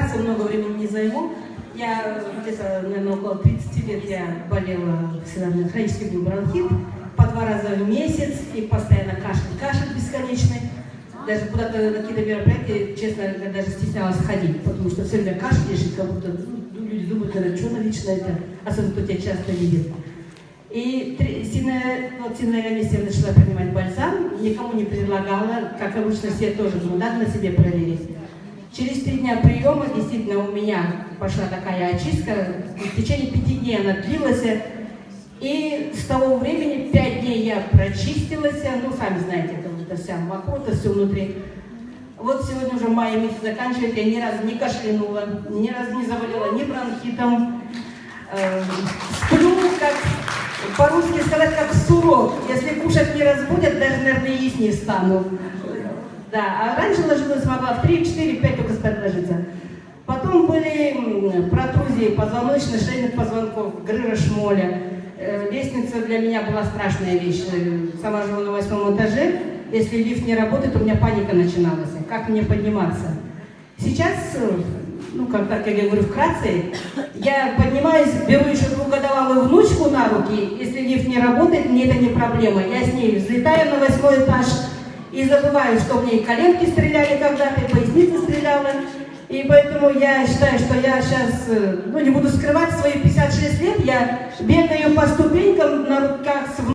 вкратце, много времени не займу. Я где-то, наверное, около 30 лет я болела хроническим бронхит по 2 раза в месяц и постоянно кашель бесконечный. Даже куда-то на какие-то мероприятия, честно, я даже стеснялась ходить, потому что все время кашляешь, и как будто люди думают, что она вечно это, особенно кто тебя часто видит. И сильная ремиссия начала принимать бальзам, никому не предлагала, как обычно все тоже, надо на себе проверить. Через 3 дня приема действительно у меня пошла такая очистка, в течение 5 дней она длилась, и с того времени 5 дней я прочистилась, ну сами знаете, это вся мокрота, все внутри. Вот сегодня уже май месяц заканчивается, я ни разу не кашлянула, ни разу не заболела ни бронхитом. Сплю, как по-русски сказать, как сурок. Если кушать не разбудят, даже, наверное, есть не стану. Да, а раньше ложилась, могла в 3, 4, 5 только спать ложиться. Потом были протрузии позвоночных, шейных позвонков, грыжа шмоля. Лестница для меня была страшная вещь. Сама живу на 8-м этаже. Если лифт не работает, у меня паника начиналась. Как мне подниматься? Сейчас, ну, как так я говорю вкратце, я поднимаюсь, беру еще 2-годовалую внучку на руки. Если лифт не работает, мне это не проблема. Я с ней взлетаю на 8-й этаж и забываю, что мне и коленки стреляли когда-то, и поясница стреляла. И поэтому я считаю, что я сейчас, ну, не буду скрывать, свои 56 лет, я бегаю по ступенькам на руках с